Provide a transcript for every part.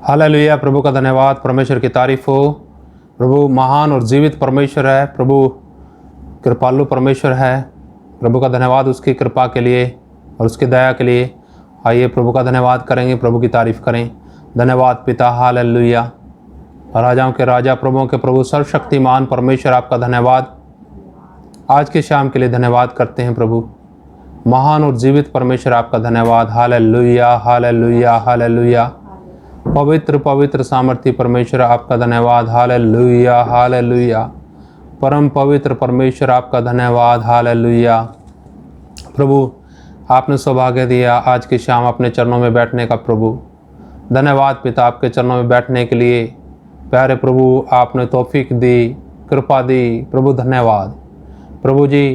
Hallelujah. प्रभु का धन्यवाद, परमेश्वर की तारीफ हो। प्रभु महान और जीवित परमेश्वर है, प्रभु कृपालु परमेश्वर है। प्रभु का धन्यवाद उसकी कृपा के लिए और उसकी दया के लिए। आइए प्रभु का धन्यवाद करेंगे, प्रभु की तारीफ करें। धन्यवाद पिता, हालेलुया। राजाओं के राजा, प्रभुओं के प्रभु, सर्वशक्तिमान परमेश्वर, आपका धन्यवाद। आज के शाम के लिए धन्यवाद करते हैं प्रभु। महान और जीवित परमेश्वर, आपका धन्यवाद। Hallelujah, hallelujah, hallelujah. पवित्र पवित्र सामर्थी परमेश्वर, आपका धन्यवाद। Hallelujah, hallelujah. परम पवित्र परमेश्वर, आपका धन्यवाद। हालेलुया। प्रभु, आपने सौभाग्य दिया आज की शाम अपने चरणों में बैठने का। प्रभु धन्यवाद पिता, आपके चरणों में बैठने के लिए। प्यारे प्रभु, आपने तौफीक दी, कृपा दी। प्रभु धन्यवाद। प्रभु जी,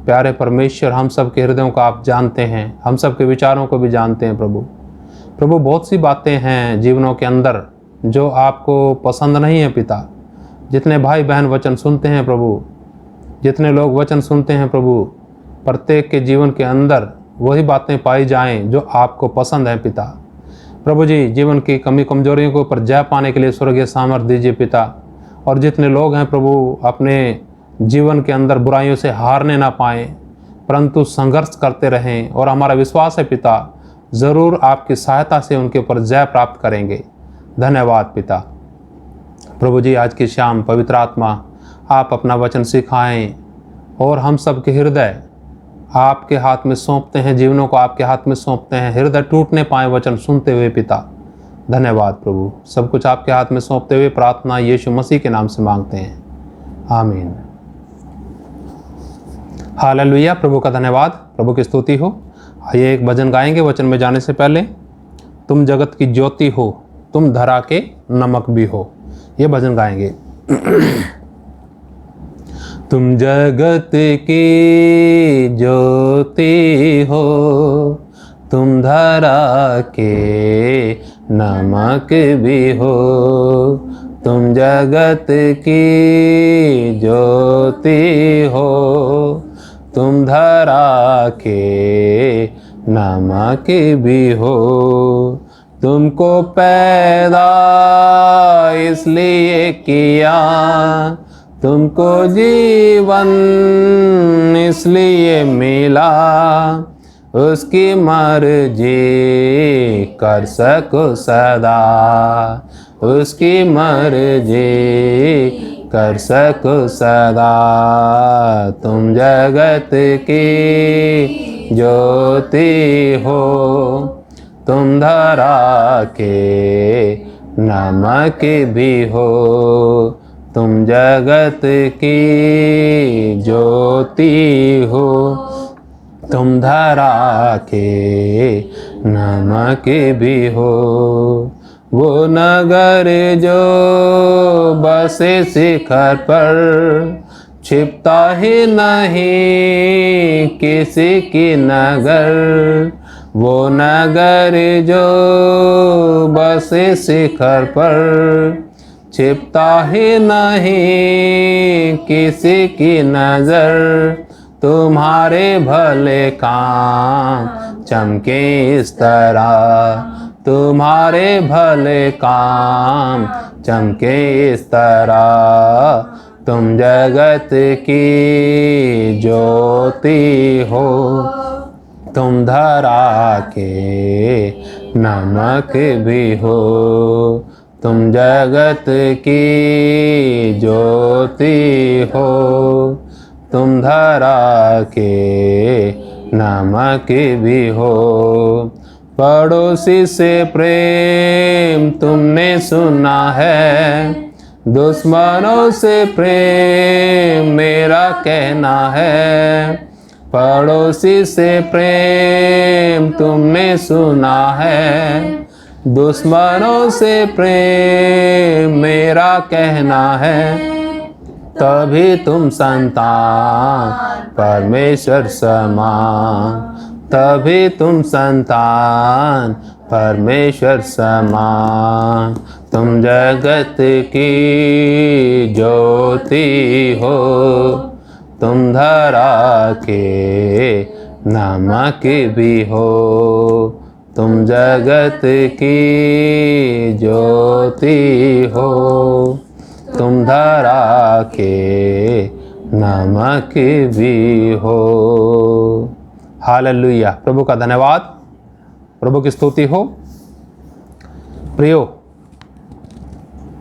प्यारे परमेश्वर, हम सब के हृदयों को आप जानते हैं, हम सब के विचारों को भी जानते हैं प्रभु। प्रभु, बहुत सी बातें हैं जीवनों के अंदर जो आपको पसंद नहीं है पिता। जितने भाई बहन वचन सुनते हैं प्रभु, जितने लोग वचन सुनते हैं प्रभु, प्रत्येक के जीवन के अंदर वही बातें पाई जाएं जो आपको पसंद है पिता। प्रभु जी, जीवन की कमी कमजोरियों के ऊपर जय पाने के लिए स्वर्गीय सामर्थ्य दीजिए पिता। और जितने लोग हैं प्रभु, अपने जीवन के अंदर बुराइयों से हारने ना पाएँ, परंतु संघर्ष करते रहें। और हमारा विश्वास है पिता, ज़रूर आपकी सहायता से उनके ऊपर जय प्राप्त करेंगे। धन्यवाद पिता। प्रभु जी, आज की शाम पवित्र आत्मा आप अपना वचन सिखाएं और हम सब के हृदय आपके हाथ में सौंपते हैं, जीवनों को आपके हाथ में सौंपते हैं। हृदय टूटने पाए वचन सुनते हुए पिता। धन्यवाद प्रभु। सब कुछ आपके हाथ में सौंपते हुए प्रार्थना यीशु मसीह के नाम से मांगते हैं, आमीन। हालेलुया। प्रभु का धन्यवाद, प्रभु की स्तुति हो। आइए एक भजन गाएंगे वचन में जाने से पहले। तुम जगत की ज्योति हो, तुम धरा के नमक भी हो, ये भजन गाएंगे। तुम जगत की ज्योति हो, तुम धरा के नमक भी हो। तुम जगत की ज्योति हो, तुम धरा के नमक भी हो। तुमको पैदा इसलिए किया, तुमको जीवन इसलिए मिला, उसकी मर्जी कर सको सदा, उसकी मर्जी कर सको सदा। तुम जगत की ज्योति हो, तुम धरा के नमक भी हो। तुम जगत की ज्योति हो, तुम धरा के नमक भी हो। वो नगर जो बसे शिखर पर, छिपता ही नहीं किसी की नगर। वो नगर जो बसे शिखर पर, छिपता ही नहीं किसी की नजर। तुम्हारे भले काम चमके इस तरह, तुम्हारे भले काम चमके इस तरह। तुम जगत की ज्योति हो, तुम धरा के नमक भी हो। तुम जगत की ज्योति हो, तुम धरा के नमक भी हो। पड़ोसी से प्रेम तुमने सुना है, दुश्मनों से प्रेम मेरा कहना है। पड़ोसी से प्रेम तुमने सुना है, दुश्मनों से प्रेम मेरा कहना है। तभी तुम संतान परमेश्वर समान, तभी तुम संतान परमेश्वर समान। तुम जगत की ज्योति हो, तुम धरा के नमक भी हो। तुम जगत की ज्योति हो, तुम धरा के नमक भी हो। हालेलुया, प्रभु का धन्यवाद, प्रभु की स्तुति हो। प्रियो,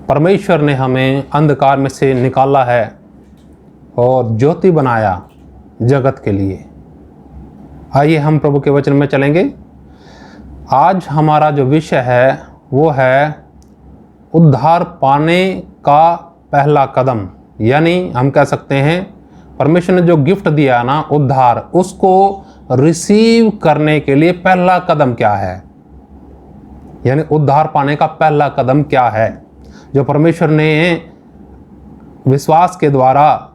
परमेश्वर ने हमें अंधकार में से निकाला है और ज्योति बनाया जगत के लिए। आइए हम प्रभु के वचन में चलेंगे। आज हमारा जो विषय है वो है उद्धार पाने का पहला कदम, यानी हम कह सकते हैं परमेश्वर ने जो गिफ्ट दिया ना उद्धार, उसको रिसीव करने के लिए पहला कदम क्या है, यानी उद्धार पाने का पहला कदम क्या है। जो परमेश्वर ने विश्वास के द्वारा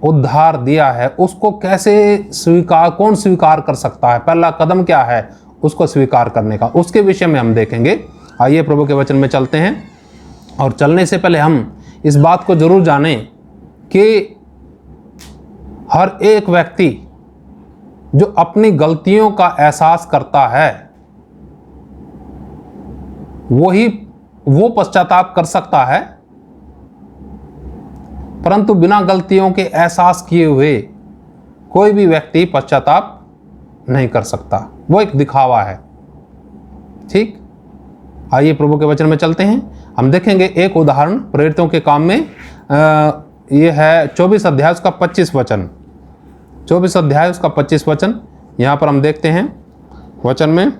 उद्धार दिया है उसको कैसे कौन स्वीकार कर सकता है, पहला कदम क्या है उसको स्वीकार करने का, उसके विषय में हम देखेंगे। आइए प्रभु के वचन में चलते हैं। और चलने से पहले हम इस बात को जरूर जानें कि हर एक व्यक्ति जो अपनी गलतियों का एहसास करता है वो पश्चाताप कर सकता है, परंतु बिना गलतियों के एहसास किए हुए कोई भी व्यक्ति पश्चाताप नहीं कर सकता, वो एक दिखावा है। ठीक, आइए प्रभु के वचन में चलते हैं। हम देखेंगे एक उदाहरण प्रेरितों के काम में। ये है 24 अध्याय उसका 25 वचन, 24 अध्याय उसका 25 वचन। यहाँ पर हम देखते हैं वचन में,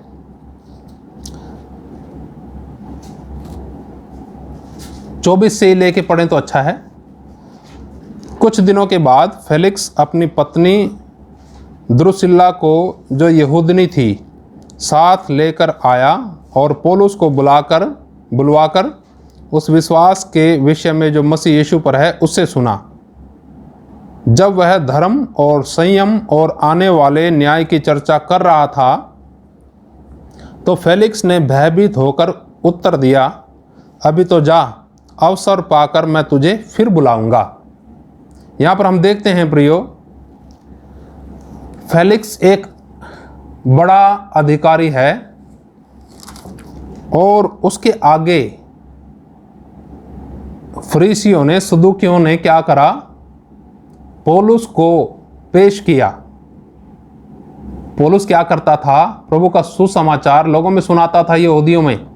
चौबीस से लेके पढ़ें तो अच्छा है। कुछ दिनों के बाद फेलिक्स अपनी पत्नी द्रुसिल्ला को, जो यहूदनी थी, साथ लेकर आया और पौलुस को बुलवाकर उस विश्वास के विषय में जो मसीह यीशु पर है उससे सुना। जब वह धर्म और संयम और आने वाले न्याय की चर्चा कर रहा था तो फेलिक्स ने भयभीत होकर उत्तर दिया, अभी तो जा, अवसर पाकर मैं तुझे फिर बुलाऊंगा। यहाँ पर हम देखते हैं प्रियो, फेलिक्स एक बड़ा अधिकारी है और उसके आगे फरीसियों ने, सदूकियों ने क्या करा, पौलुस को पेश किया। पौलुस क्या करता था, प्रभु का सुसमाचार लोगों में सुनाता था, यहूदियों में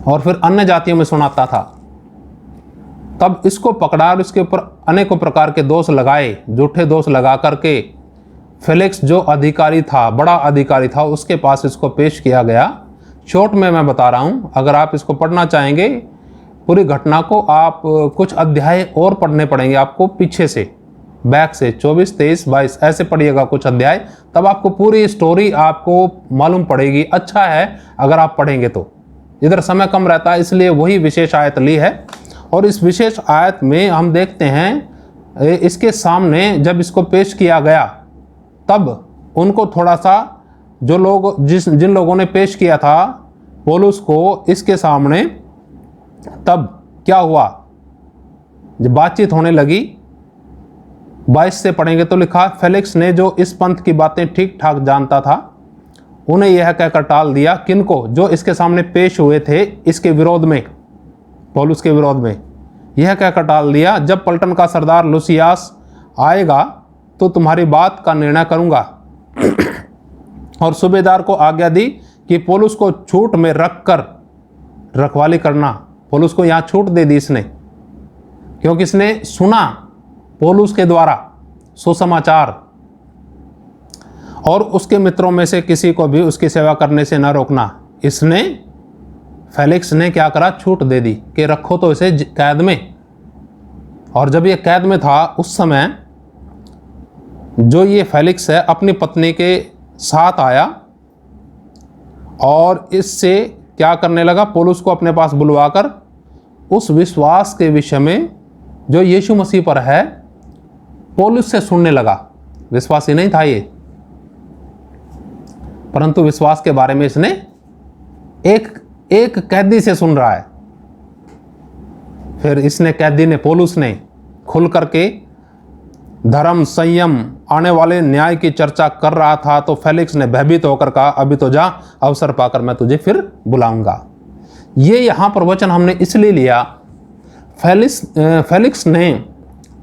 और फिर अन्य जातियों में सुनाता था। तब इसको पकड़ा और इसके ऊपर अनेकों प्रकार के दोष लगाए, झूठे दोष लगा करके फेलिक्स जो अधिकारी था, बड़ा अधिकारी था, उसके पास इसको पेश किया गया। शॉर्ट में मैं बता रहा हूं, अगर आप इसको पढ़ना चाहेंगे पूरी घटना को, आप कुछ अध्याय और पढ़ने पड़ेंगे आपको, पीछे से बैक से 24, 23, 22 ऐसे पढ़िएगा कुछ अध्याय, तब आपको पूरी स्टोरी आपको मालूम पड़ेगी। अच्छा है अगर आप पढ़ेंगे तो। इधर समय कम रहता है इसलिए वही विशेष आयत ली है। और इस विशेष आयत में हम देखते हैं इसके सामने जब इसको पेश किया गया तब उनको थोड़ा सा, जो लोग जिन लोगों ने पेश किया था पौलुस को इसके सामने, तब क्या हुआ, जब बातचीत होने लगी, 22 से पढ़ेंगे तो लिखा, फेलिक्स ने जो इस पंथ की बातें ठीक ठाक जानता था उन्हें यह कहकर टाल दिया। किनको? जो इसके सामने पेश हुए थे इसके विरोध में, पौलुस के विरोध में, यह कहकर टाल दिया, जब पलटन का सरदार लूसियास आएगा तो तुम्हारी बात का निर्णय करूंगा। और सूबेदार को आज्ञा दी कि पौलुस को छूट में रखकर रखवाली करना। पौलुस को यहाँ छूट दे दी इसने, क्योंकि इसने सुना पौलुस के द्वारा सुसमाचार, और उसके मित्रों में से किसी को भी उसकी सेवा करने से न रोकना। इसने, फेलिक्स ने क्या करा, छूट दे दी कि रखो तो इसे कैद में। और जब ये कैद में था उस समय जो ये फेलिक्स है अपनी पत्नी के साथ आया और इससे क्या करने लगा, पौलुस को अपने पास बुलवाकर उस विश्वास के विषय में जो यीशु मसीह पर है पौलुस से सुनने लगा। विश्वासी नहीं था ये, परंतु विश्वास के बारे में इसने एक कैदी से सुन रहा है। फिर इसने, कैदी ने, पौलुस ने खुल करके धर्म, संयम, आने वाले न्याय की चर्चा कर रहा था तो फेलिक्स ने भयभीत होकर कहा, अभी तो जा, अवसर पाकर मैं तुझे फिर बुलाऊंगा। ये यहाँ पर वचन हमने इसलिए लिया, फेलिक्स ने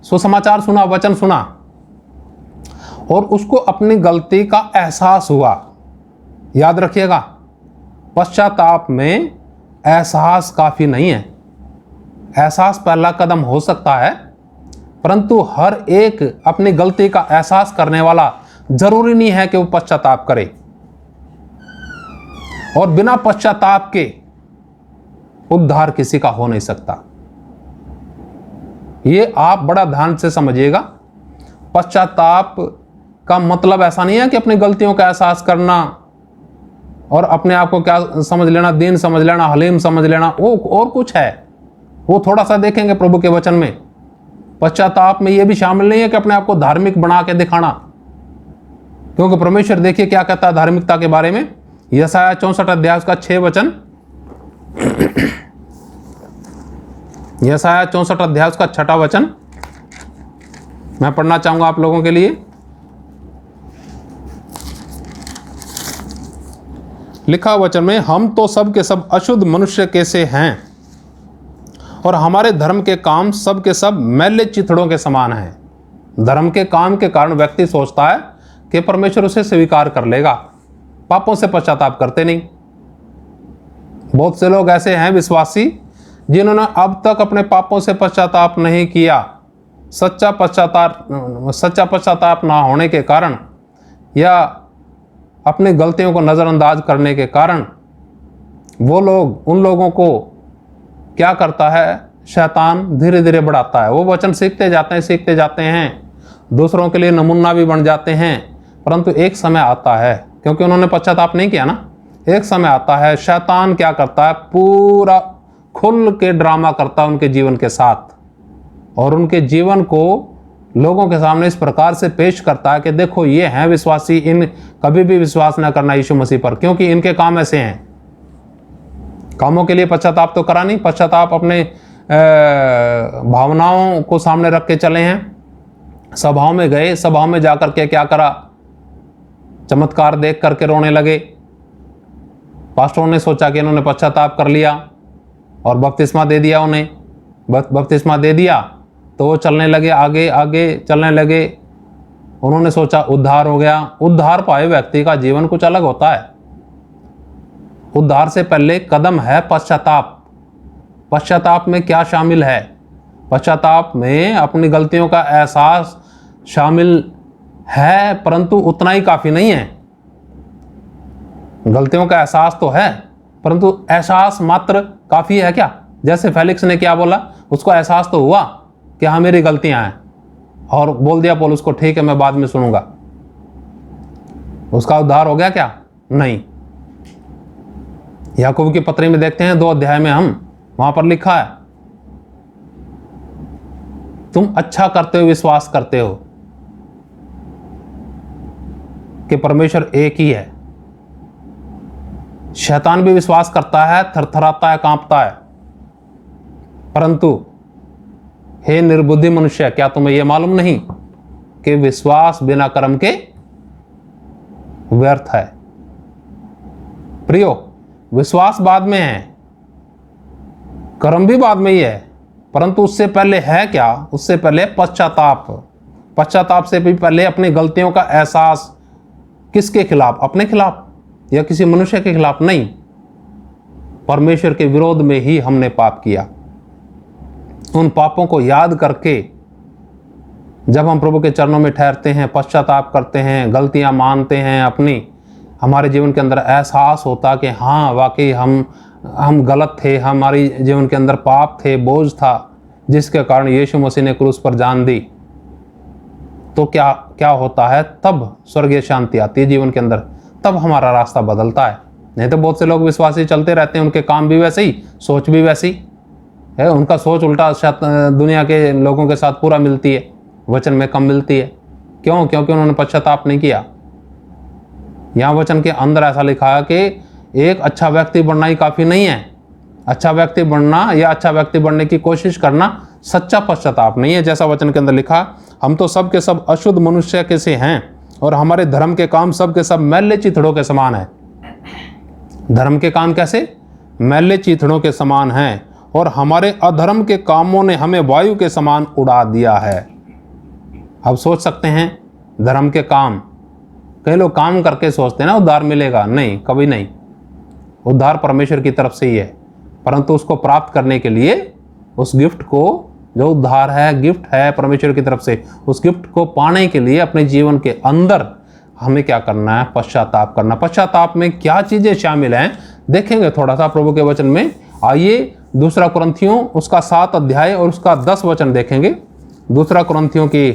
सुसमाचार सुना, वचन सुना और उसको अपनी गलती का एहसास हुआ। याद रखिएगा, पश्चाताप में एहसास काफी नहीं है। एहसास पहला कदम हो सकता है, परंतु हर एक अपनी गलती का एहसास करने वाला जरूरी नहीं है कि वो पश्चाताप करे। और बिना पश्चाताप के उद्धार किसी का हो नहीं सकता। ये आप बड़ा ध्यान से समझिएगा। पश्चाताप का मतलब ऐसा नहीं है कि अपनी गलतियों का एहसास करना और अपने आप को क्या समझ लेना, दीन समझ लेना, हलीम समझ लेना, वो और कुछ है। वो थोड़ा सा देखेंगे प्रभु के वचन में। पश्चाताप में यह भी शामिल नहीं है कि अपने आप को धार्मिक बना के दिखाना, क्योंकि परमेश्वर देखिए क्या कहता है धार्मिकता के बारे में। यशायाह 64 अध्याय का 6 वचन, यशायाह 64 अध्याय का 6 वचन मैं पढ़ना चाहूंगा आप लोगों के लिए। लिखा वचन में, हम तो सब के सब अशुद्ध मनुष्य कैसे हैं और हमारे धर्म के काम सब के सब मैले चिथड़ों के समान हैं। धर्म के काम के कारण व्यक्ति सोचता है कि परमेश्वर उसे स्वीकार कर लेगा, पापों से पश्चाताप करते नहीं। बहुत से लोग ऐसे हैं विश्वासी जिन्होंने अब तक अपने पापों से पश्चाताप नहीं किया। सच्चा पश्चाताप ना होने के कारण या अपनी गलतियों को नज़रअंदाज करने के कारण वो लोग, उन लोगों को क्या करता है, शैतान धीरे धीरे बढ़ाता है। वो वचन सीखते जाते हैं, दूसरों के लिए नमूना भी बन जाते हैं, परंतु एक समय आता है, क्योंकि उन्होंने पश्चाताप नहीं किया ना, एक समय आता है शैतान क्या करता है, पूरा खुल के ड्रामा करता है उनके जीवन के साथ और उनके जीवन को लोगों के सामने इस प्रकार से पेश करता है कि देखो ये हैं विश्वासी, इन कभी भी विश्वास ना करना यीशु मसीह पर, क्योंकि इनके काम ऐसे हैं। कामों के लिए पश्चाताप तो करा नहीं, पश्चाताप अपने भावनाओं को सामने रख के चले हैं। सभाओं में गए, सभाओं में जाकर के क्या करा, चमत्कार देख करके रोने लगे। पास्टरों ने सोचा कि इन्होंने पश्चाताप कर लिया और बपतिस्मा दे दिया उन्हें। बपतिस्मा दे दिया तो वो चलने लगे, आगे आगे चलने लगे। उन्होंने सोचा उद्धार हो गया। उद्धार पाए व्यक्ति का जीवन कुछ अलग होता है। उद्धार से पहले कदम है पश्चाताप। पश्चाताप में क्या शामिल है? पश्चाताप में अपनी गलतियों का एहसास शामिल है, परंतु उतना ही काफी नहीं है। गलतियों का एहसास तो है, परंतु एहसास मात्र काफी है क्या? जैसे फेलिक्स ने क्या बोला, उसको एहसास तो हुआ कि हाँ मेरी गलतियां हैं, और बोल दिया पौलुस को ठीक है मैं बाद में सुनूंगा। उसका उद्धार हो गया क्या? नहीं। याकूब की पत्री में देखते हैं 2 अध्याय में, हम वहां पर लिखा है तुम अच्छा करते हो, विश्वास करते हो कि परमेश्वर एक ही है। शैतान भी विश्वास करता है, थरथराता है, कांपता है, परंतु हे निर्बुद्धि मनुष्य, क्या तुम्हें यह मालूम नहीं कि विश्वास बिना कर्म के व्यर्थ है? प्रियो, विश्वास बाद में है, कर्म भी बाद में ही है, परंतु उससे पहले है क्या? उससे पहले पश्चाताप। पश्चाताप से भी पहले अपनी गलतियों का एहसास। किसके खिलाफ? अपने खिलाफ या किसी मनुष्य के खिलाफ नहीं, परमेश्वर के विरोध में ही हमने पाप किया। उन पापों को याद करके जब हम प्रभु के चरणों में ठहरते हैं, पश्चाताप करते हैं, गलतियां मानते हैं अपनी, हमारे जीवन के अंदर एहसास होता कि हाँ वाकई हम गलत थे, हमारी जीवन के अंदर पाप थे, बोझ था, जिसके कारण यीशु मसीह ने क्रूस पर जान दी। तो क्या क्या होता है? तब स्वर्गीय शांति आती है जीवन के अंदर, तब हमारा रास्ता बदलता है। नहीं तो बहुत से लोग विश्वासी चलते रहते हैं, उनके काम भी वैसे ही, सोच भी वैसी है, उनका सोच उल्टा दुनिया के लोगों के साथ पूरा मिलती है, वचन में कम मिलती है। क्यों? क्योंकि उन्होंने पश्चाताप नहीं किया। यहाँ वचन के अंदर ऐसा लिखा है कि एक अच्छा व्यक्ति बनना ही काफ़ी नहीं है, अच्छा व्यक्ति बनना या अच्छा व्यक्ति बनने की कोशिश करना सच्चा पश्चाताप नहीं है। जैसा वचन के अंदर लिखा, हम तो सब के सब अशुद्ध मनुष्य के से हैं और हमारे धर्म के काम सब के सब मैले चिथड़ों के समान है। धर्म के काम कैसे? मैले चिथड़ों के समान हैं और हमारे अधर्म के कामों ने हमें वायु के समान उड़ा दिया है। अब सोच सकते हैं, धर्म के काम, कई लोग काम करके सोचते हैं ना उद्धार मिलेगा, नहीं, कभी नहीं। उद्धार परमेश्वर की तरफ से ही है, परंतु उसको प्राप्त करने के लिए उस गिफ्ट को, जो उद्धार है, गिफ्ट है परमेश्वर की तरफ से, उस गिफ्ट को पाने के लिए अपने जीवन के अंदर हमें क्या करना है? पश्चाताप करना। पश्चाताप में क्या चीजें शामिल हैं देखेंगे थोड़ा सा प्रभु के वचन में। आइए 2 कुरिन्थियों उसका 7 अध्याय और उसका 10 वचन देखेंगे। 2 कुरिन्थियों की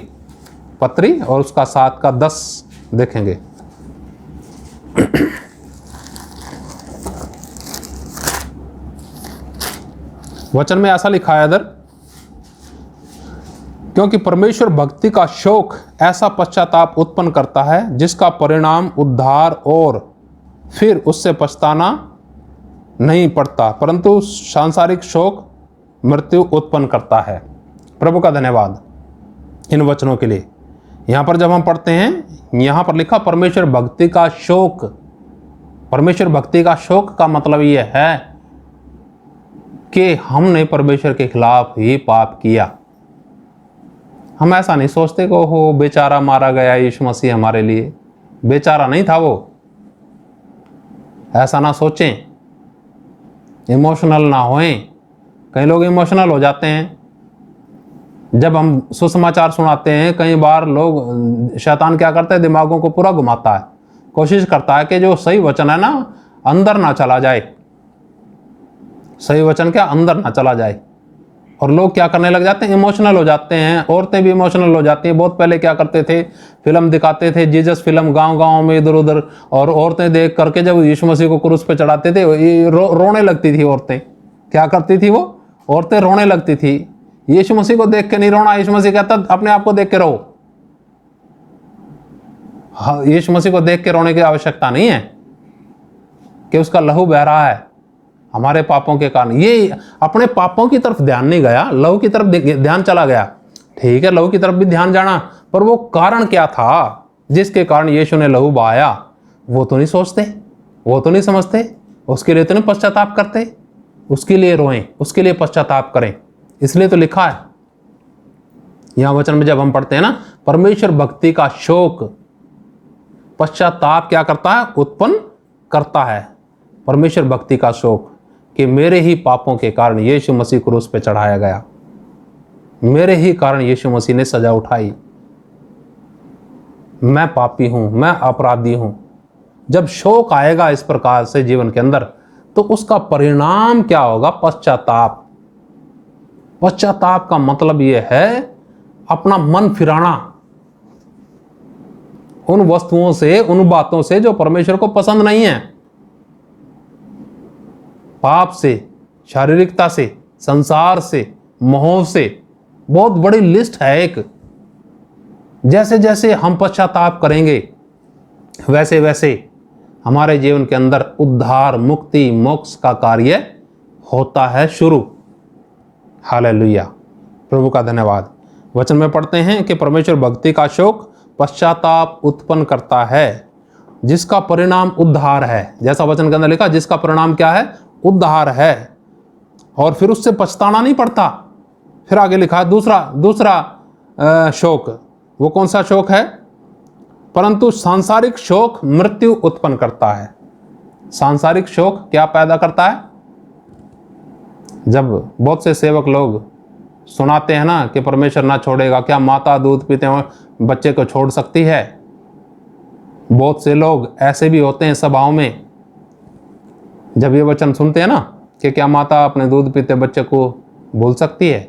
पत्री और उसका 7 का 10 देखेंगे। वचन में ऐसा लिखा है इधर, क्योंकि परमेश्वर भक्ति का शौक ऐसा पश्चाताप उत्पन्न करता है जिसका परिणाम उद्धार और फिर उससे पछताना नहीं पड़ता, परंतु सांसारिक शौक मृत्यु उत्पन्न करता है। प्रभु का धन्यवाद इन वचनों के लिए। यहाँ पर जब हम पढ़ते हैं, यहाँ पर लिखा परमेश्वर भक्ति का शौक। परमेश्वर भक्ति का शौक का मतलब यह है कि हमने परमेश्वर के खिलाफ ही पाप किया। हम ऐसा नहीं सोचते कि हो बेचारा मारा गया यीशु मसीह हमारे लिए। बेचारा नहीं था वो, ऐसा ना सोचें, इमोशनल ना होएं। कई लोग इमोशनल हो जाते हैं जब हम सुसमाचार सुनाते हैं। कई बार लोग, शैतान क्या करता है, दिमागों को पूरा घुमाता है, कोशिश करता है कि जो सही वचन है ना अंदर ना चला जाए, सही वचन क्या अंदर ना चला जाए। और लोग क्या करने लग जाते हैं, इमोशनल हो जाते हैं। औरतें भी इमोशनल हो जाती हैं। बहुत पहले क्या करते थे, फिल्म दिखाते थे, जीसस फिल्म, गांव-गांव में इधर उधर, और औरतें देख करके जब यीशु मसीह को क्रूस पे चढ़ाते थे रोने लगती थी औरतें। क्या करती थी वो औरतें? रोने लगती थी। यीशु मसीह को देख के नहीं रोना, यीशु मसीह कहता अपने आप को देख के रो। हाँ, यीशु मसीह को देख के रोने की आवश्यकता नहीं है कि उसका लहू बह रहा है हमारे पापों के कारण। ये अपने पापों की तरफ ध्यान नहीं गया, लहू की तरफ ध्यान चला गया। ठीक है, लहू की तरफ भी ध्यान जाना, पर वो कारण क्या था जिसके कारण यीशु ने लहू बहाया, वो तो नहीं सोचते, वो तो नहीं समझते। उसके लिए तो नहीं पश्चाताप करते, उसके लिए रोएं, उसके लिए पश्चाताप करें। इसलिए तो लिखा है यहां वचन में जब हम पढ़ते हैं ना, परमेश्वर भक्ति का शौक, पश्चाताप क्या करता है? उत्पन्न करता है। परमेश्वर भक्ति का शौक कि मेरे ही पापों के कारण यीशु मसीह क्रूस पे चढ़ाया गया, मेरे ही कारण यीशु मसीह ने सजा उठाई। मैं पापी हूं, मैं अपराधी हूं। जब शौक आएगा इस प्रकार से जीवन के अंदर, तो उसका परिणाम क्या होगा? पश्चाताप। पश्चाताप का मतलब यह है अपना मन फिराना उन वस्तुओं से, उन बातों से जो परमेश्वर को पसंद नहीं है। पाप से, शारीरिकता से, संसार से, मोह से, बहुत बड़ी लिस्ट है एक। जैसे जैसे हम पश्चाताप करेंगे वैसे वैसे हमारे जीवन के अंदर उद्धार, मुक्ति, मोक्ष का कार्य होता है शुरू। हालेलुया, प्रभु का धन्यवाद। वचन में पढ़ते हैं कि परमेश्वर भक्ति का शौक पश्चाताप उत्पन्न करता है जिसका परिणाम उद्धार है। जैसा वचन के अंदर लिखा, जिसका परिणाम क्या है? उद्धार है, और फिर उससे पछताना नहीं पड़ता। फिर आगे लिखा है दूसरा शौक। वो कौन सा शौक है? परंतु सांसारिक शौक मृत्यु उत्पन्न करता है। सांसारिक शौक क्या पैदा करता है? जब बहुत से सेवक लोग सुनाते हैं ना कि परमेश्वर ना छोड़ेगा, क्या माता दूध पीते हुए बच्चे को छोड़ सकती है? बहुत से लोग ऐसे भी होते हैं सभाओं में, जब ये वचन सुनते हैं ना कि क्या माता अपने दूध पीते बच्चे को भूल सकती है?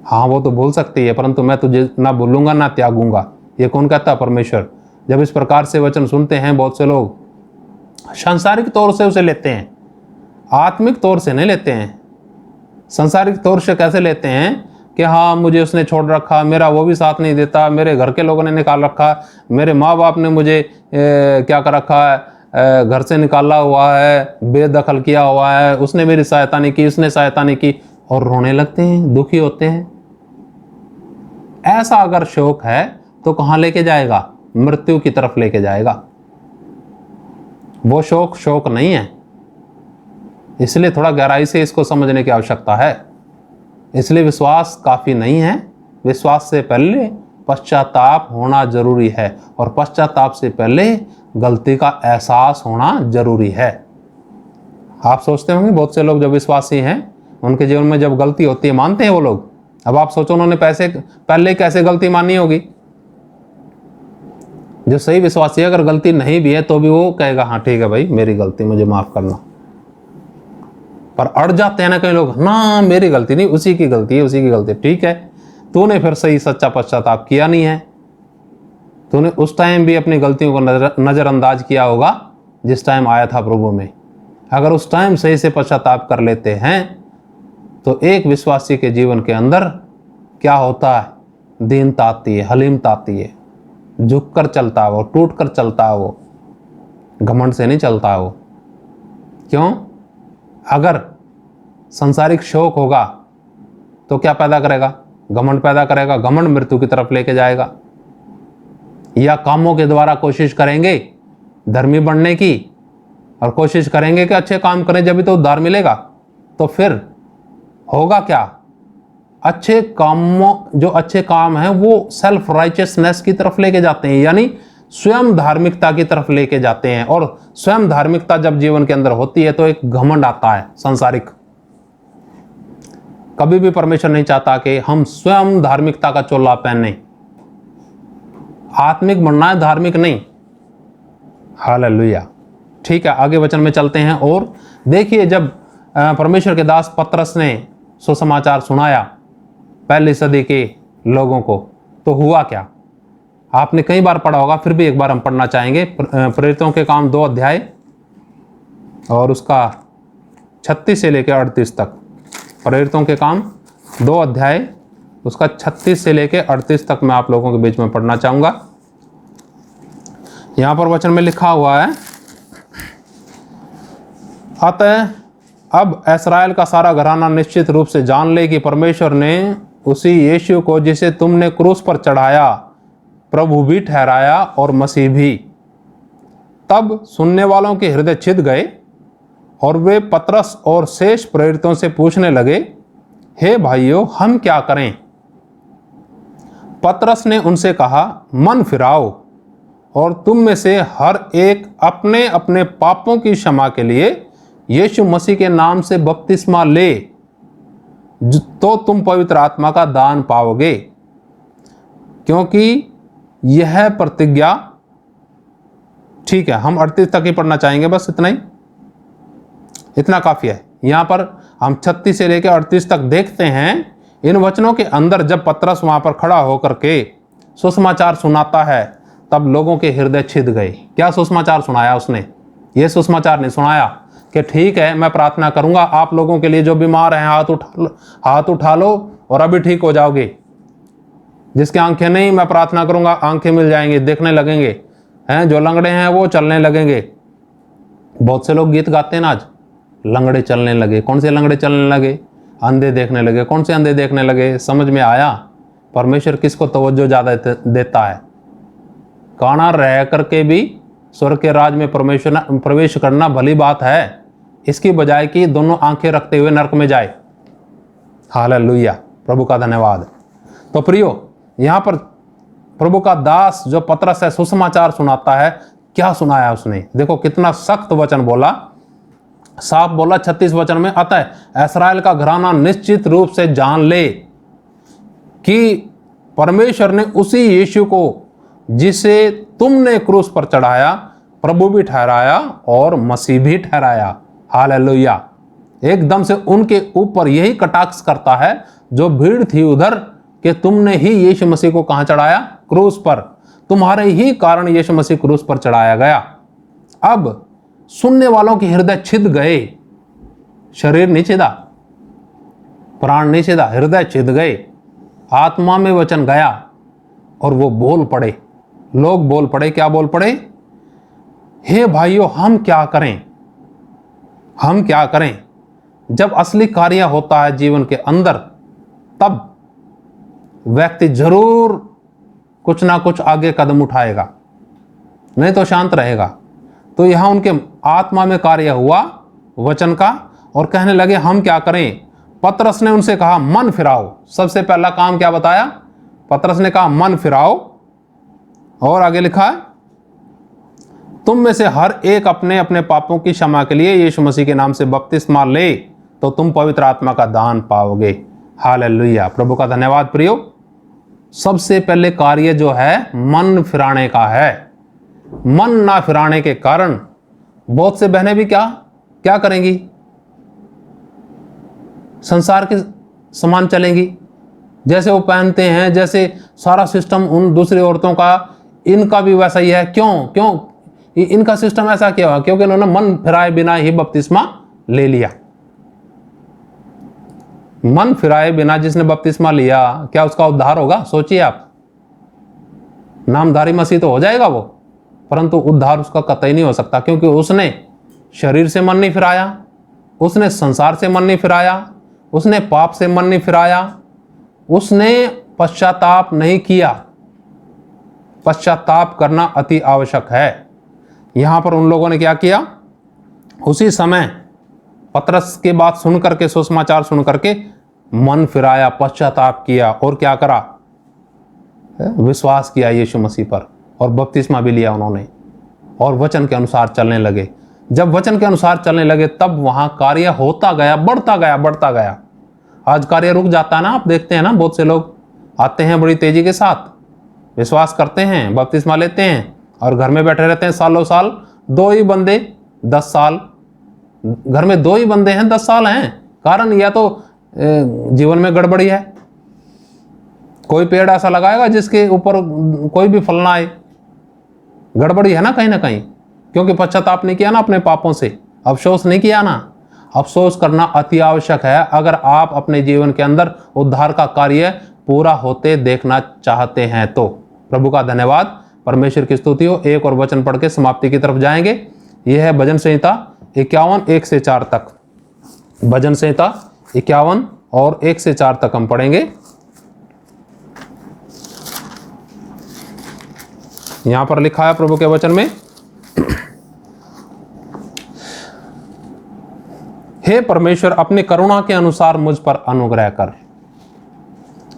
हाँ, वो तो भूल सकती है, परंतु मैं तुझे ना भूलूंगा ना त्यागूंगा। ये कौन कहता है? परमेश्वर। जब इस प्रकार से वचन सुनते हैं, बहुत से लोग सांसारिक तौर से उसे लेते हैं, आत्मिक तौर से नहीं लेते हैं। सांसारिक तौर से कैसे लेते हैं कि हाँ, मुझे उसने छोड़ रखा, मेरा वो भी साथ नहीं देता, मेरे घर के लोगों ने निकाल रखा, मेरे माँ बाप ने मुझे क्या कर रखा है, घर से निकाला हुआ है, बेदखल किया हुआ है, उसने मेरी सहायता नहीं की, उसने सहायता नहीं की, और रोने लगते हैं, दुखी होते हैं। ऐसा अगर शोक है तो कहां लेके जाएगा? मृत्यु की तरफ लेके जाएगा। वो शोक नहीं है। इसलिए थोड़ा गहराई से इसको समझने की आवश्यकता है। इसलिए विश्वास काफी नहीं है। विश्वास से पहले पश्चाताप होना जरूरी है, और पश्चाताप से पहले गलती का एहसास होना जरूरी है। आप सोचते होंगे बहुत से लोग जो विश्वासी हैं उनके जीवन में जब गलती होती है मानते हैं वो लोग। अब आप सोचो उन्होंने पहले कैसे गलती मानी होगी। जो सही विश्वासी है अगर गलती नहीं भी है तो भी वो कहेगा हाँ ठीक है भाई मेरी गलती, मुझे माफ करना। पर अड़ जाते हैं ना कई लोग, ना मेरी गलती नहीं, उसी की गलती है, उसी की गलती। ठीक है, तूने फिर सही सच्चा पश्चाताप किया नहीं है। तूने उस टाइम भी अपनी गलतियों को नजरअंदाज किया होगा जिस टाइम आया था प्रभु में। अगर उस टाइम सही से पश्चाताप कर लेते हैं तो एक विश्वासी के जीवन के अंदर क्या होता है? दीनता आती है, हलीमता आती है, झुक कर चलता है वो, टूट कर चलता है वो, घमंड से नहीं चलता है वो। क्यों? अगर संसारिक शोक होगा तो क्या पैदा करेगा? घमंड पैदा करेगा। घमंड मृत्यु की तरफ लेके जाएगा। या कामों के द्वारा कोशिश करेंगे धर्मी बनने की, और कोशिश करेंगे कि अच्छे काम करें जब भी तो उद्धार मिलेगा, तो फिर होगा क्या? अच्छे कामों, जो अच्छे काम हैं वो सेल्फ राइचियसनेस की तरफ लेके जाते हैं, यानी स्वयं धार्मिकता की तरफ लेके जाते हैं। और स्वयं धार्मिकता जब जीवन के अंदर होती है तो एक घमंड आता है संसारिक। कभी भी परमेश्वर नहीं चाहता कि हम स्वयं धार्मिकता का चोला पहने। आत्मिक बनना है, धार्मिक नहीं। हालेलुया। ठीक है, आगे वचन में चलते हैं। और देखिए, जब परमेश्वर के दास पतरस ने सुसमाचार सुनाया पहली सदी के लोगों को, तो हुआ क्या? आपने कई बार पढ़ा होगा, फिर भी एक बार हम पढ़ना चाहेंगे। प्रेरितों के काम 2 अध्याय और उसका 36 से लेकर 38 तक। प्रेरितों के काम 2 अध्याय उसका 36 से लेकर 38 तक मैं आप लोगों के बीच में पढ़ना चाहूंगा। यहां पर वचन में लिखा हुआ है, अतः अब इस्राएल का सारा घराना निश्चित रूप से जान ले कि परमेश्वर ने उसी यीशु को जिसे तुमने क्रूस पर चढ़ाया प्रभु भी ठहराया और मसीह भी। तब सुनने वालों के हृदय छिद गए और वे पतरस और शेष प्रेरितों से पूछने लगे, हे भाइयों, हम क्या करें? पतरस ने उनसे कहा, मन फिराओ और तुम में से हर एक अपने अपने पापों की क्षमा के लिए यीशु मसीह के नाम से बपतिस्मा ले, तो तुम पवित्र आत्मा का दान पाओगे, क्योंकि यह प्रतिज्ञा। ठीक है, हम 38 तक ही पढ़ना चाहेंगे, बस इतना ही, इतना काफी है। यहां पर हम 36 से लेकर 38 तक देखते हैं। इन वचनों के अंदर जब पतरस वहां पर खड़ा होकर के सुसमाचार सुनाता है, तब लोगों के हृदय छिद गए। क्या सुसमाचार सुनाया उसने? ये सुसमाचार नहीं सुनाया कि ठीक है मैं प्रार्थना करूंगा आप लोगों के लिए, जो बीमार हैं हाथ उठा लो और अभी ठीक हो जाओगे। जिसकी आंखें नहीं, मैं प्रार्थना करूंगा आंखें मिल जाएंगी, देखने लगेंगे, हैं जो लंगड़े हैं वो चलने लगेंगे। बहुत से लोग गीत गाते हैं ना आज, लंगड़े चलने लगे। कौन से लंगड़े चलने लगे? अंधे देखने लगे। कौन से अंधे देखने लगे? समझ में आया परमेश्वर किसको तवज्जो ज्यादा देता है? काना रह करके भी स्वर्ग के राज में प्रवेश करना भली बात है, इसकी बजाय कि दोनों आंखें रखते हुए नरक में जाए। हालेलुया, प्रभु का धन्यवाद। तो प्रियो, यहां पर प्रभु का दास जो पतरस है सुसमाचार सुनाता है। क्या सुनाया उसने? देखो कितना सख्त वचन बोला, साफ बोला 36 वचन में, अतः इस्राएल का घराना निश्चित रूप से जान ले कि परमेश्वर ने उसी यीशु को जिसे तुमने क्रूस पर चढ़ाया प्रभु भी ठहराया और मसीह भी ठहराया। हालेलुया। एकदम से उनके ऊपर यही कटाक्ष करता है जो भीड़ थी उधर, कि तुमने ही यीशु मसीह को कहां चढ़ाया? क्रूस पर। तुम्हारे ही कारण यीशु मसीह क्रूस पर चढ़ाया गया। अब सुनने वालों के हृदय छिद गए। शरीर नहीं छिदा, प्राण नहीं छिदा, हृदय छिद गए। आत्मा में वचन गया और वो बोल पड़े। लोग बोल पड़े। क्या बोल पड़े? हे भाइयों, हम क्या करें? हम क्या करें? जब असली कार्य होता है जीवन के अंदर, तब व्यक्ति जरूर कुछ ना कुछ आगे कदम उठाएगा, नहीं तो शांत रहेगा। तो यहां उनके आत्मा में कार्य हुआ वचन का, और कहने लगे हम क्या करें? पतरस ने उनसे कहा मन फिराओ। सबसे पहला काम क्या बताया? पतरस ने कहा मन फिराओ, और आगे लिखा है तुम में से हर एक अपने अपने पापों की क्षमा के लिए यीशु मसीह के नाम से बपतिस्मा ले, तो तुम पवित्र आत्मा का दान पाओगे। हालेलुया, प्रभु का धन्यवाद। प्रियो, सबसे पहले कार्य जो है मन फिराने का है। मन ना फिराने के कारण बहुत से बहनें भी क्या करेंगी? संसार के समान चलेंगी, जैसे वो पहनते हैं, जैसे सारा सिस्टम उन दूसरी औरतों का, इनका भी वैसा ही है। क्यों इनका सिस्टम ऐसा क्यों है? क्योंकि उन्होंने मन फिराए बिना ही बपतिस्मा ले लिया। मन फिराए बिना जिसने बपतिस्मा लिया, क्या उसका उद्धार होगा? सोचिए आप। नामधारी मसीह तो हो जाएगा वो, परंतु उद्धार उसका कतई नहीं हो सकता, क्योंकि उसने शरीर से मन नहीं फिराया, उसने संसार से मन नहीं फिराया, उसने पाप से मन नहीं फिराया, उसने पश्चाताप नहीं किया। पश्चाताप करना अति आवश्यक है। यहां पर उन लोगों ने क्या किया? उसी समय पतरस की बात सुन करके, सुसमाचार सुन करके मन फिराया, पश्चाताप किया, और क्या करा? विश्वास किया यीशु मसीह पर, और बपतिस्मा भी लिया उन्होंने, और वचन के अनुसार चलने लगे। जब वचन के अनुसार चलने लगे, तब वहां कार्य होता गया, बढ़ता गया। आज कार्य रुक जाता है ना, आप देखते हैं ना, बहुत से लोग आते हैं बड़ी तेजी के साथ, विश्वास करते हैं, बपतिस्मा लेते हैं, और घर में बैठे रहते हैं सालों साल। 2 ही बंदे 10 साल, घर में 2 ही बंदे हैं 10 साल हैं। कारण या तो जीवन में गड़बड़ी है, कोई पेड़ ऐसा लगाएगा जिसके ऊपर कोई भी फल ना आए, गड़बड़ी है ना कहीं, क्योंकि पश्चाताप नहीं किया ना अपने पापों से, अफसोस नहीं किया ना। अफसोस करना अति आवश्यक है अगर आप अपने जीवन के अंदर उद्धार का कार्य पूरा होते देखना चाहते हैं तो। प्रभु का धन्यवाद, परमेश्वर की स्तुति हो। एक और वचन पढ़ के समाप्ति की तरफ जाएंगे। यह है भजन संहिता 51 1 से 4 तक। भजन संहिता 51 और 1 से 4 तक हम पढ़ेंगे। यहां पर लिखा है प्रभु के वचन में, हे परमेश्वर, अपनी करुणा के अनुसार मुझ पर अनुग्रह कर।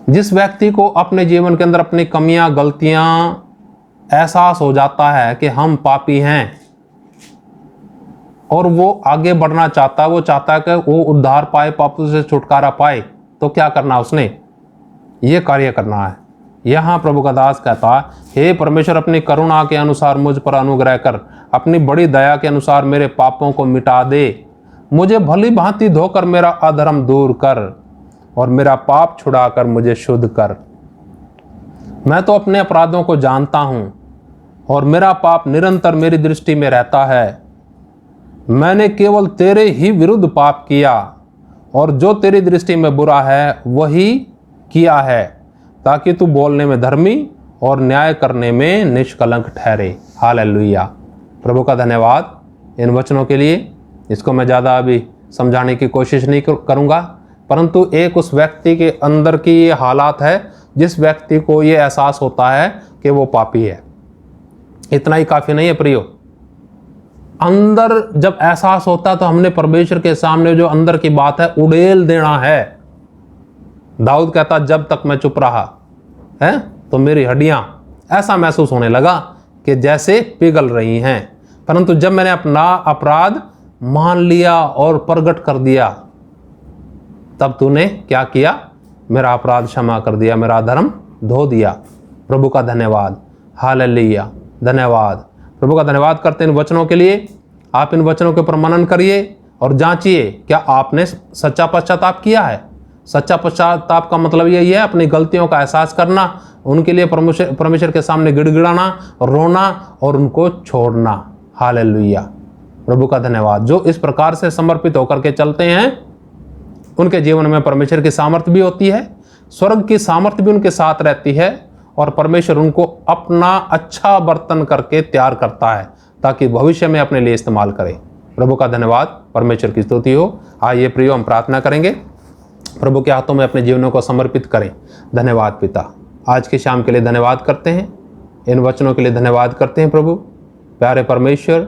जिस व्यक्ति को अपने जीवन के अंदर अपनी कमियां, गलतियां एहसास हो जाता है कि हम पापी हैं, और वो आगे बढ़ना चाहता है, वो चाहता है कि वो उद्धार पाए, पापों से छुटकारा पाए, तो क्या करना? उसने ये कार्य करना है। यहां प्रभु का दास कहता है, हे परमेश्वर, अपनी करुणा के अनुसार मुझ पर अनुग्रह कर, अपनी बड़ी दया के अनुसार मेरे पापों को मिटा दे, मुझे भली भांति धोकर मेरा अधर्म दूर कर, और मेरा पाप छुड़ाकर मुझे शुद्ध कर। मैं तो अपने अपराधों को जानता हूं, और मेरा पाप निरंतर मेरी दृष्टि में रहता है। मैंने केवल तेरे ही विरुद्ध पाप किया, और जो तेरी दृष्टि में बुरा है वही किया है, ताकि तू बोलने में धर्मी और न्याय करने में निष्कलंक ठहरे। हालेलुया, प्रभु का धन्यवाद इन वचनों के लिए। इसको मैं ज़्यादा अभी समझाने की कोशिश नहीं करूँगा, परंतु एक उस व्यक्ति के अंदर की ये हालात है जिस व्यक्ति को ये एहसास होता है कि वो पापी है। इतना ही काफ़ी नहीं है प्रियो, अंदर जब एहसास होता है तो हमने परमेश्वर के सामने जो अंदर की बात है उड़ेल देना है। दाऊद कहता, जब तक मैं चुप रहा है तो मेरी हड्डियां ऐसा महसूस होने लगा कि जैसे पिघल रही हैं, परंतु जब मैंने अपना अपराध मान लिया और प्रगट कर दिया, तब तूने क्या किया? मेरा अपराध क्षमा कर दिया, मेरा धर्म धो दिया। प्रभु का धन्यवाद, हालेलुया, धन्यवाद। प्रभु का धन्यवाद करते हैं इन वचनों के लिए। आप इन वचनों के ऊपर मनन करिए और जांचिए, क्या आपने सच्चा पश्चाताप किया है? सच्चा पश्चाताप का मतलब यही है अपनी गलतियों का एहसास करना, उनके लिए परमेश्वर के सामने गिड़गिड़ाना, रोना और उनको छोड़ना। हालेलुया, प्रभु का धन्यवाद। जो इस प्रकार से समर्पित होकर के चलते हैं उनके जीवन में परमेश्वर की सामर्थ्य भी होती है, स्वर्ग की सामर्थ्य भी उनके साथ रहती है, और परमेश्वर उनको अपना अच्छा बर्तन करके तैयार करता है ताकि भविष्य में अपने लिए इस्तेमाल करें। प्रभु का धन्यवाद, परमेश्वर की स्तुति हो। आइए प्रियो, हम प्रार्थना करेंगे, प्रभु के हाथों में अपने जीवनों को समर्पित करें। धन्यवाद पिता, आज की शाम के लिए धन्यवाद करते हैं, इन वचनों के लिए धन्यवाद करते हैं प्रभु। प्यारे परमेश्वर,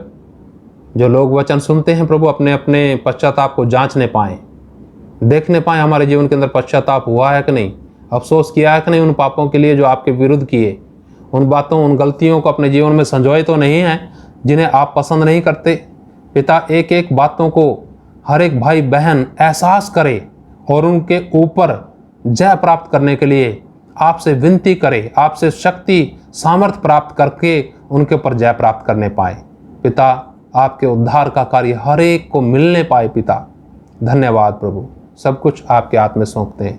जो लोग वचन सुनते हैं प्रभु, अपने अपने पश्चाताप को जांचने पाएँ, देखने पाएँ हमारे जीवन के अंदर पश्चाताप हुआ है कि नहीं, अफसोस किया है कि नहीं उन पापों के लिए जो आपके विरुद्ध किए, उन बातों उन गलतियों को अपने जीवन में संजोए तो नहीं हैं जिन्हें आप पसंद नहीं करते। पिता, एक एक बातों को हर एक भाई बहन एहसास करे और उनके ऊपर जय प्राप्त करने के लिए आपसे विनती करे, आपसे शक्ति सामर्थ्य प्राप्त करके उनके ऊपर जय प्राप्त करने पाए। पिता, आपके उद्धार का कार्य हर एक को मिलने पाए। पिता धन्यवाद प्रभु, सब कुछ आपके हाथ में सौंपते हैं।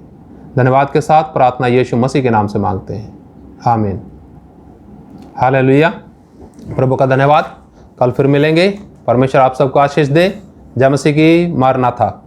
धन्यवाद के साथ प्रार्थना यीशु मसीह के नाम से मांगते हैं, आमीन। हालेलुया। प्रभु का धन्यवाद। कल फिर मिलेंगे। परमेश्वर आप सबको आशीष दे। जय मसीह की। मारनाथा।